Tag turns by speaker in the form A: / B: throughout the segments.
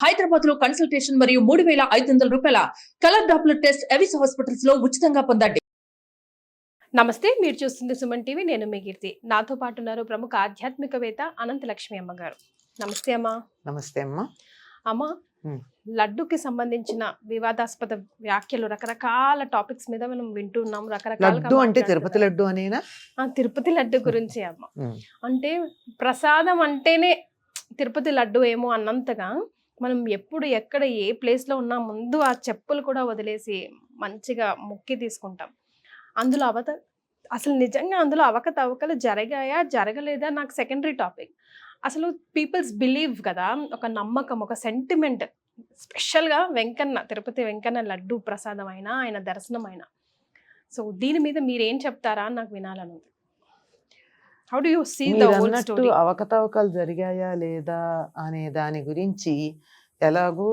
A: హైదరాబాద్ లో కన్సల్టేషన్ మరియు 3,500 రూపాయల colour Doppler test Avis hospitals లో ఉచితంగా పొందండి.
B: నమస్తే, మీరు చూస్తుంది సుమన్ టీవీ. నేను మీ కీర్తి. నాతో పాటు ఉన్నారు ప్రముఖ ఆధ్యాత్మికవేత్త అనంత లక్ష్మి అమ్మగారు. నమస్తే అమ్మా.
C: నమస్తే అమ్మా.
B: అమ్మా, లడ్డుకి సంబంధించిన వివాదాస్పద వ్యాఖ్యలు, రకరకాల టాపిక్స్ మీద మనం వింటున్నాం.
C: లడ్డు అంటే తిరుపతి లడ్డు అనేనా?
B: తిరుపతి లడ్డు గురించి అమ్మ. అంటే ప్రసాదం అంటేనే తిరుపతి లడ్డు ఏమో అన్నంతగా మనం ఎప్పుడు ఎక్కడ ఏ ప్లేస్లో ఉన్నా ముందు ఆ చెప్పులు కూడా వదిలేసి మంచిగా మొక్కి తీసుకుంటాం. అందులో అసలు నిజంగా అందులో అవకతవకలు జరిగాయా జరగలేదా నాకు సెకండరీ టాపిక్. అసలు పీపుల్స్ బిలీవ్ కదా, ఒక నమ్మకం, ఒక సెంటిమెంట్. స్పెషల్గా తిరుపతి వెంకన్న లడ్డు ప్రసాదం అయినా, ఆయన దర్శనం అయినా. సో దీని మీద మీరేం చెప్తారా అని నాకు వినాలనుంది. How do you see the whole story?
C: అవకతవకలు జరిగాయా లేదా అనే దాని గురించి ఎలాగూ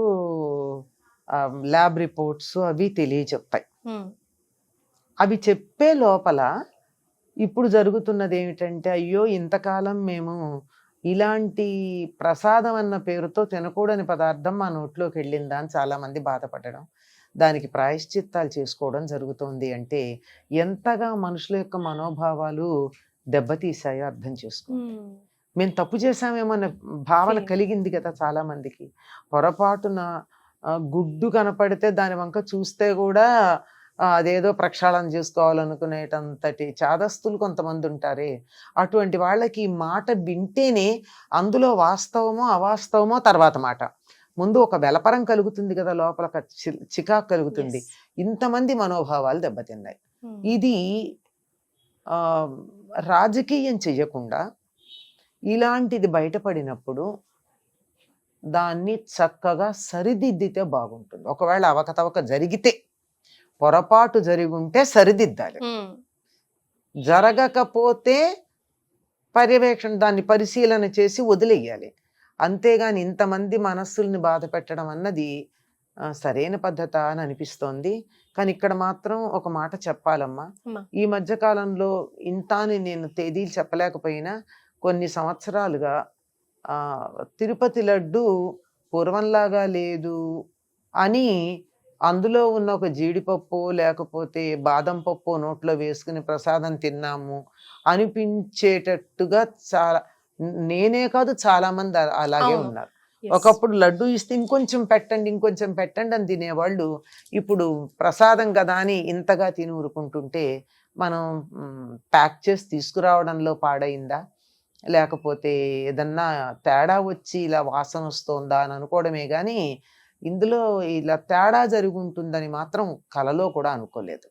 C: ల్యాబ్ రిపోర్ట్స్ అవి తెలియచెప్తాయి. అవి చెప్పే లోపల ఇప్పుడు జరుగుతున్నది ఏమిటంటే, అయ్యో ఇంతకాలం మేము ఇలాంటి ప్రసాదం అన్న పేరుతో తినకూడని పదార్థం మా నోట్లోకి వెళ్ళిందా అని చాలామంది బాధపడడం, దానికి ప్రాయశ్చిత్తాలు చేసుకోవడం జరుగుతోంది. అంటే ఎంతగా మనుషుల యొక్క మనోభావాలు దెబ్బతీసాయో అర్థం చేసుకో. మేము తప్పు చేశామేమో అన్న భావన కలిగింది కదా చాలా మందికి. పొరపాటున గుడ్డు కనపడితే దాని వంక చూస్తే కూడా అదేదో ప్రక్షాళన చేసుకోవాలనుకునేటంతటి చాదస్తులు కొంతమంది ఉంటారే, అటువంటి వాళ్ళకి ఈ మాట వింటేనే అందులో వాస్తవమో అవాస్తవమో తర్వాత మాట. ముందు ఒక వెలపరం కలుగుతుంది కదా, లోపల ఒక చికాకు కలుగుతుంది. ఇంతమంది మనోభావాలు దెబ్బతిన్నాయి. ఇది రాజకీయం చెయ్యకుండా ఇలాంటిది బయటపడినప్పుడు దాన్ని చక్కగా సరిదిద్దితే బాగుంటుంది. ఒకవేళ అవకతవక జరిగితే, పొరపాటు జరిగి ఉంటే సరిదిద్దాలి. జరగకపోతే పర్యవేక్షణ, దాన్ని పరిశీలన చేసి వదిలేయాలి. అంతేగాని ఇంతమంది మనస్సుల్ని బాధ పెట్టడం అన్నది సరైన పద్ధత అని అనిపిస్తోంది. కానీ ఇక్కడ మాత్రం ఒక మాట చెప్పాలమ్మా. ఈ మధ్యకాలంలో ఇంత అని నేను తేదీలు చెప్పలేకపోయినా కొన్ని సంవత్సరాలుగా తిరుపతి లడ్డు పూర్వంలాగా లేదు అని అందులో ఉన్న ఒక జీడిపప్పు లేకపోతే బాదం పప్పు నోట్లో వేసుకుని ప్రసాదం తిన్నాము అనిపించేటట్టుగా నేనే కాదు చాలా మంది అలాగే ఉన్నారు. ఒకప్పుడు లడ్డు ఇస్తే ఇంకొంచెం పెట్టండి అని తినేవాళ్ళు ఇప్పుడు ప్రసాదం కదా అని ఇంతగా తిని ఊరుకుంటుంటే మనం ప్యాక్ చేసి తీసుకురావడంలో పాడైందా, లేకపోతే ఏదన్నా తేడా వచ్చి ఇలా వాసన వస్తుందా అని అనుకోవడమే కానీ ఇందులో ఇలా తేడా జరిగి ఉంటుందని మాత్రం కలలో కూడా అనుకోలేదు.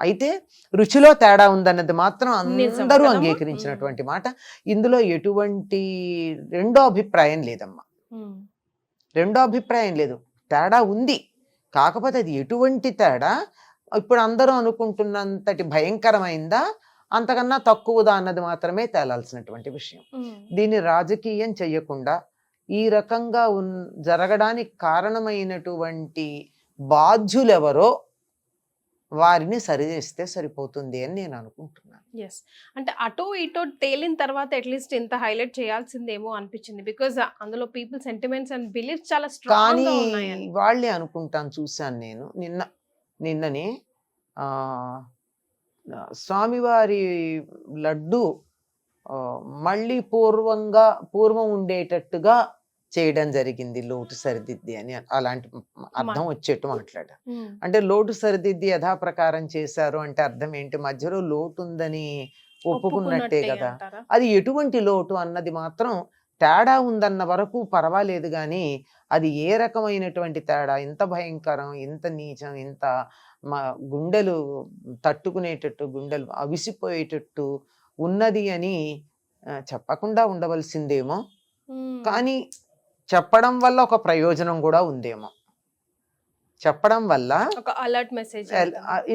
C: అయితే రుచిలో తేడా ఉందన్నది మాత్రం అందరూ అంగీకరించినటువంటి మాట. ఇందులో ఎటువంటి రెండో అభిప్రాయం లేదమ్మా. రెండో అభిప్రాయం లేదు. తేడా ఉంది. కాకపోతే అది ఎటువంటి తేడా, ఇప్పుడు అందరూ అనుకుంటున్నంతటి భయంకరమైందా, అంతకన్నా తక్కువదా అన్నది మాత్రమే తేలాల్సినటువంటి విషయం. దీన్ని రాజకీయం చెయ్యకుండా ఈ రకంగా జరగడానికి కారణమైనటువంటి బాధ్యులెవరో వారిని సరిచేస్తే సరిపోతుంది అని నేను అనుకుంటున్నాను.
B: ఎస్, అంటే అటో ఇటో తేలిన తర్వాత అట్లీస్ట్ ఇంత హైలైట్ చేయాల్సిందేమో అనిపించింది. బికాజ్ అందులో పీపుల్ సెంటిమెంట్స్ అండ్ బిలీఫ్స్ చాలా స్ట్రాంగ్ గా ఉన్నాయి.
C: వాళ్ళే అనుకుంటాను. చూశాను నేను నిన్ననే స్వామివారి లడ్డు మళ్ళీ పూర్వం ఉండేటట్టుగా చేయడం జరిగింది, లోటు సరిదిద్ది అని. అలాంటి అర్థం వచ్చేట్టు మాట్లాడారు. అంటే లోటు సరిదిద్ది యథాప్రకారం చేశారు అంటే అర్థం ఏంటి? మధ్యలో లోటు ఉందని ఒప్పుకున్నట్టే కదా. అది ఎటువంటి లోటు అన్నది మాత్రం తేడా ఉందన్న వరకు పర్వాలేదు, కానీ అది ఏ రకమైనటువంటి తేడా, ఇంత భయంకరం, ఇంత నీచం, ఇంత గుండెలు తట్టుకునేటట్టు, గుండెలు అవిసిపోయేటట్టు ఉన్నది అని చెప్పకుండా ఉండవలసిందేమో. కానీ చెప్పడం వల్ల ఒక ప్రయోజనం కూడా ఉందేమో. చెప్పడం వల్ల
B: ఒక అలర్ట్ మెసేజ్.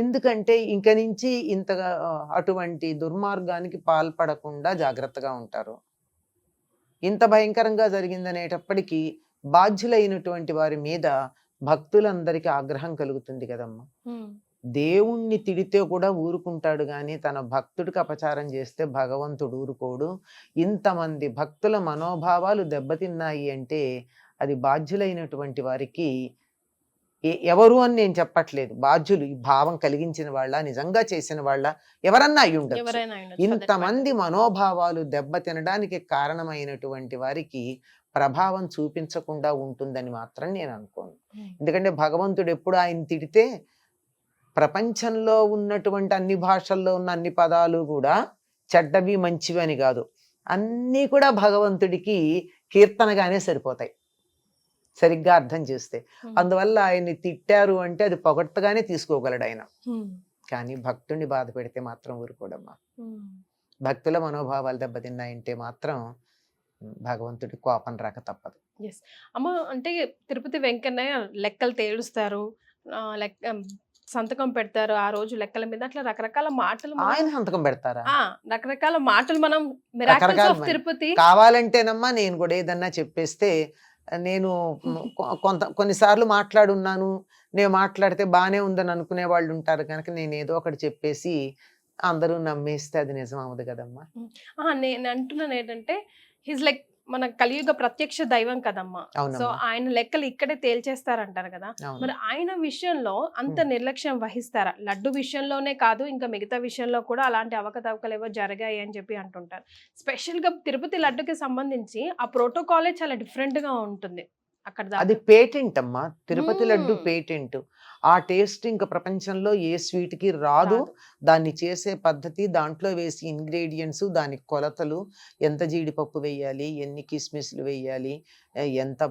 C: ఎందుకంటే ఇంక నుంచి ఇంతగా అటువంటి దుర్మార్గానికి పాల్పడకుండా జాగ్రత్తగా ఉంటారు. ఇంత భయంకరంగా జరిగిందనేటప్పటికీ బాధ్యులైనటువంటి వారి మీద భక్తులందరికీ ఆగ్రహం కలుగుతుంది కదమ్మా. దేవుణ్ణి తిడితే కూడా ఊరుకుంటాడు, కానీ తన భక్తుడికి అపచారం చేస్తే భగవంతుడు ఊరుకోడు. ఇంతమంది భక్తుల మనోభావాలు దెబ్బతిన్నాయి అంటే అది బాధ్యులైనటువంటి వారికి ఎవరు అని నేను చెప్పట్లేదు, బాధ్యులు, ఈ భావం కలిగించిన వాళ్ళ, నిజంగా చేసిన వాళ్ళ, ఎవరన్నా అయి ఉండొచ్చు.
B: ఎవరైనా అయి ఉండొచ్చు.
C: ఇంతమంది మనోభావాలు దెబ్బతినడానికి కారణమైనటువంటి వారికి ప్రభావం చూపించకుండా ఉంటుందని మాత్రం నేను అనుకోను. ఎందుకంటే భగవంతుడు ఎప్పుడు ఆయన తిడితే ప్రపంచంలో ఉన్నటువంటి అన్ని భాషల్లో ఉన్న అన్ని పదాలు కూడా చెడ్డవి మంచివి అని కాదు, అన్నీ కూడా భగవంతుడికి కీర్తనగానే సరిపోతాయి సరిగ్గా అర్థం చేస్తే. అందువల్ల ఆయన్ని తిట్టారు అంటే అది పొగడ్తగానే తీసుకోగలడు ఆయన. కానీ భక్తుడిని బాధ పెడితే మాత్రం ఊరుకోడమ్మా. భక్తుల మనోభావాలు దెబ్బతిన్నాయంటే మాత్రం భగవంతుడి కోపం రాక తప్పదు.
B: అమ్మ, అంటే తిరుపతి వెంకన్నయ్య లెక్కలు తేలుస్తారు, సంతకం పెడతారు ఆ రోజు లెక్కల మీద, అట్లా రకరకాల మాటలు
C: ఆయన సంతకం పెడతారా?
B: రకరకాల మాటలు మనం Miracles of తిరుపతి.
C: కావాలంటేనమ్మా నేను కూడా ఏదన్నా చెప్పేస్తే, నేను కొన్నిసార్లు మాట్లాడున్నాను, నేను మాట్లాడితే బానే ఉందని అనుకునే వాళ్ళు ఉంటారు కనుక నేను ఏదో ఒకటి చెప్పేసి అందరూ నమ్మేస్తే అది నిజం అవ్వదు కదమ్మా.
B: నేను అంటున్నాను ఏంటంటే, హిజ్ లైక్ మన కలియుగ ప్రత్యక్ష దైవం కదమ్మా. సో ఆయన లెక్కలు ఇక్కడే తేల్చేస్తారంటారు కదా, మరి ఆయన విషయంలో అంత నిర్లక్ష్యం వహిస్తారా? లడ్డు విషయంలోనే కాదు, ఇంకా మిగతా విషయంలో కూడా అలాంటి అవకతవకలు ఏవో జరిగాయి అని చెప్పి అంటుంటారు. స్పెషల్ గా తిరుపతి లడ్డుకి సంబంధించి ఆ ప్రోటోకాలే చాలా డిఫరెంట్ గా ఉంటుంది అక్కడ.
C: అది పేటెంట్ అమ్మా, తిరుపతి లడ్డు పేటెంట్. ఆ టేస్ట్ ఇంకా ప్రపంచంలో ఏ స్వీట్ కి రాదు. దాన్ని చేసే పద్ధతి, దాంట్లో వేసి ఇంగ్రీడియంట్స్, దానికి కొలతలు, ఎంత జీడిపప్పు వేయాలి, ఎన్ని కిస్మిస్లు వేయాలి, ఎంత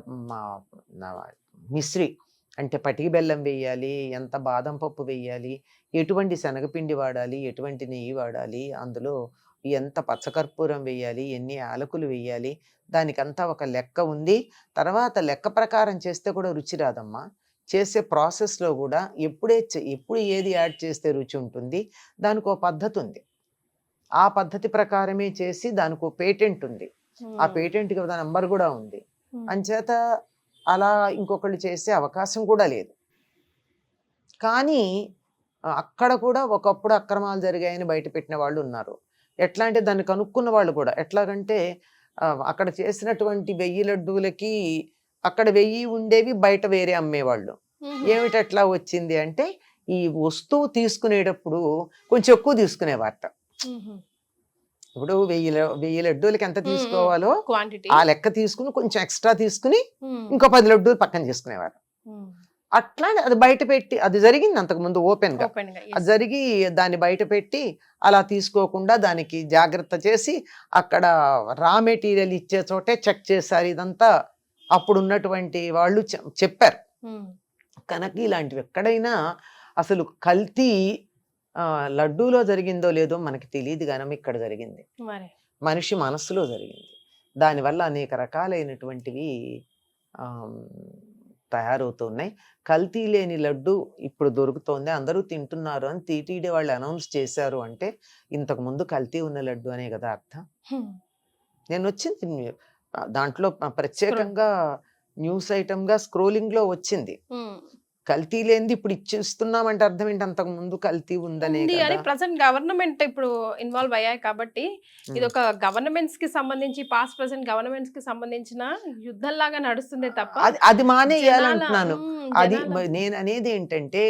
C: మిశ్రి అంటే పటికి బెల్లం వేయాలి, ఎంత బాదం పప్పు వేయాలి, ఎటువంటి శనగపిండి వాడాలి, ఎటువంటి నెయ్యి వాడాలి, అందులో ఎంత పచ్చకర్పూరం వేయాలి, ఎన్ని యాలకులు వేయాలి, దానికంతా ఒక లెక్క ఉంది. తర్వాత లెక్క ప్రకారం చేస్తే కూడా రుచి రాదమ్మా. చేసే ప్రాసెస్లో కూడా ఎప్పుడు ఏది యాడ్ చేస్తే రుచి ఉంటుంది, దానికి ఒక పద్ధతి ఉంది. ఆ పద్ధతి ప్రకారమే చేసి దానికి ఒక పేటెంట్ ఉంది. ఆ పేటెంట్కి నంబర్ కూడా ఉంది. అంచేత అలా ఇంకొకళ్ళు చేసే అవకాశం కూడా లేదు. కానీ అక్కడ కూడా ఒకప్పుడు అక్రమాలు జరిగాయని బయట పెట్టిన వాళ్ళు ఉన్నారు. ఎట్లా అంటే దాన్ని కనుక్కున్న వాళ్ళు కూడా ఎట్లాగంటే, అక్కడ చేసినటువంటి 1000 లడ్డూలకి అక్కడ 1000 ఉండేవి, బయట వేరే అమ్మేవాళ్ళు. ఏమిటి అట్లా వచ్చింది అంటే, ఈ వస్తువు తీసుకునేటప్పుడు కొంచెం ఎక్కువ తీసుకునేవారట. ఇప్పుడు 1000 లడ్డూలకి ఎంత తీసుకోవాలో ఆ లెక్క తీసుకుని కొంచెం ఎక్స్ట్రా తీసుకుని ఇంకో 10 లడ్డూలు పక్కన చేసుకునేవారు. అట్లా అది బయట పెట్టి, అది జరిగింది అంతకుముందు ఓపెన్ గా. అది జరిగి దాన్ని బయట పెట్టి అలా తీసుకోకుండా దానికి జాగ్రత్త చేసి అక్కడ రా మెటీరియల్ ఇచ్చే చోటే చెక్ చేశారు. ఇదంతా అప్పుడు ఉన్నటువంటి వాళ్ళు చెప్పారు. కనుక ఇలాంటివి ఎక్కడైనా అసలు కల్తీ లడ్డూలో జరిగిందో లేదో మనకి తెలియదు, కానీ ఇక్కడ జరిగింది, మనిషి మనస్సులో జరిగింది. దానివల్ల అనేక రకాలైనటువంటివి తయారవుతున్నాయి. కల్తీ లేని లడ్డు ఇప్పుడు దొరుకుతోంది, అందరూ తింటున్నారు అని టీటీడీ వాళ్ళు అనౌన్స్ చేశారు అంటే ఇంతకు ముందు కల్తీ ఉన్న లడ్డు అనే కదా అర్థం. నేను వచ్చింది దాంట్లో ప్రత్యేకంగా న్యూస్ ఐటమ్ గా స్క్రోలింగ్ లో వచ్చింది. కల్తీ లేనిది ఇప్పుడు ఇచ్చిస్తున్నామంటే అర్థం ఏంటి, అంతకు ముందు కల్తీ ఉందనే.
B: ప్రెసెంట్ గవర్నమెంట్ ఇప్పుడు ఇన్వాల్వ్ అయ్యాయి కాబట్టి ఇది ఒక గవర్నమెంట్స్ కి సంబంధించి, పాస్ట్ ప్రెసెంట్ గవర్నమెంట్స్ కి సంబంధించిన యుద్ధం లాగా నడుస్తుంది తప్ప
C: అది మానేయాలంటున్నాను. అది నేను అనేది ఏంటంటే,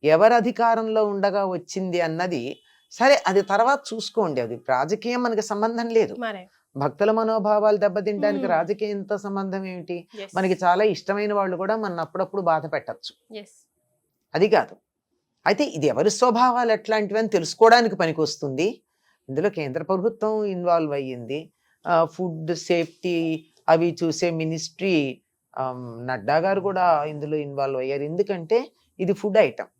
C: ఎవరు అధికారంలో ఉండగా వచ్చింది అన్నది సరే, అది తర్వాత చూసుకోండి. అది రాజకీయం మనకి సంబంధం లేదు. భక్తుల మనోభావాలు దెబ్బతింటానికి రాజకీయంతో సంబంధం ఏమిటి? మనకి చాలా ఇష్టమైన వాళ్ళు కూడా మన అప్పుడప్పుడు బాధ పెట్టచ్చు, అది కాదు. అయితే ఇది ఎవరి స్వభావాలు ఎట్లాంటివి అని తెలుసుకోవడానికి పనికి వస్తుంది. ఇందులో కేంద్ర ప్రభుత్వం ఇన్వాల్వ్ అయ్యింది, ఫుడ్ సేఫ్టీ అవి చూసే మినిస్ట్రీ, నడ్డా గారు కూడా ఇందులో ఇన్వాల్వ్ అయ్యారు. ఎందుకంటే ఇది ఫుడ్ ఐటమ్.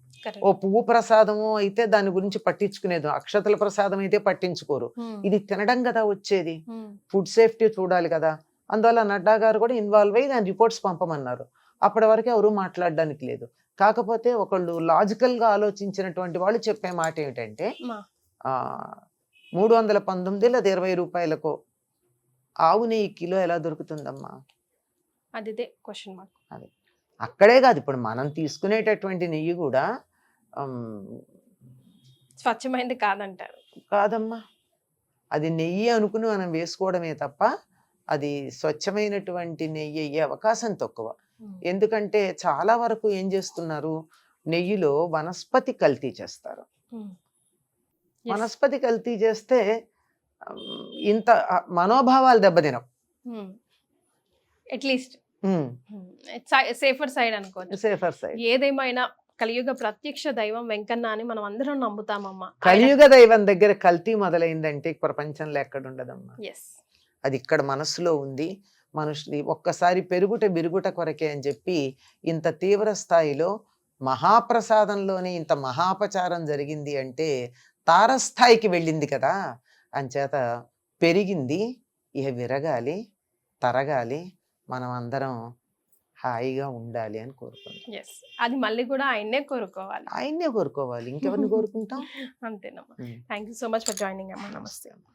C: ఓ పువ్వు ప్రసాదము అయితే దాని గురించి పట్టించుకునేది, అక్షతల ప్రసాదం అయితే పట్టించుకోరు. ఇది తినడం కదా వచ్చేది, ఫుడ్ సేఫ్టీ చూడాలి కదా. అందువల్ల నడ్డా గారు కూడా ఇన్వాల్వ్ అయ్యి దాని రిపోర్ట్స్ పంపమన్నారు. అప్పటి వరకు ఎవరు మాట్లాడడానికి లేదు. కాకపోతే ఒకళ్ళు లాజికల్ గా ఆలోచించినటువంటి వాళ్ళు చెప్పే మాట ఏమిటంటే, 319 లేదా 20 రూపాయలకు ఆవు నెయ్యి కిలో ఎలా దొరుకుతుందమ్మా?
B: అదే క్వశ్చన్ మార్క్.
C: అది అక్కడే కాదు, ఇప్పుడు మనం తీసుకునేటటువంటి నెయ్యి కూడా
B: స్వచ్ఛమైనది కాదంటారు.
C: కాదమ్మా, అది నెయ్యి అనుకుని మనం వేసుకోవడమే తప్ప అది స్వచ్ఛమైనటువంటి నెయ్యి అయ్యే అవకాశం తక్కువ. ఎందుకంటే చాలా వరకు ఏం చేస్తున్నారు, నెయ్యిలో వనస్పతి కల్తీ చేస్తారు. వనస్పతి కల్తీ చేస్తే ఇంత మనోభావాలు దెబ్బతినవు.
B: అట్లీస్ట్ సేఫర్ సైడ్ అనుకోవచ్చు.
C: Safer side.
B: ఏదేమైనా కలియుగ ప్రత్యక్ష దైవం వెంకన్న అని మనం అందరం నమ్ముతామమ్మా.
C: కలియుగ దైవం దగ్గర కల్తీ మొదలైందంటే ప్రపంచంలో ఎక్కడ ఉండదమ్మా.
B: ఎస్,
C: అది ఇక్కడ మనసులో ఉంది. మనుషులు ఒక్కసారి పెరుగుట బిరుగుట కొరకే అని చెప్పి ఇంత తీవ్ర స్థాయిలో మహాప్రసాదంలోనే ఇంత మహాపచారం జరిగింది అంటే తారస్థాయికి వెళ్ళింది కదా. అంచేత పెరిగింది, ఇక విరగాలి, తరగాలి, మనం అందరం హాయిగా ఉండాలి అని కోరుకుంటాం.
B: ఎస్, అది మళ్ళీ కూడా ఆయన్నే కోరుకోవాలి.
C: ఆయన్నే కోరుకోవాలి, ఇంకెవరిని కోరుకుంటాం.
B: అంతేనమ్మా. Thank you so much for joining అమ్మా. నమస్తే అమ్మా.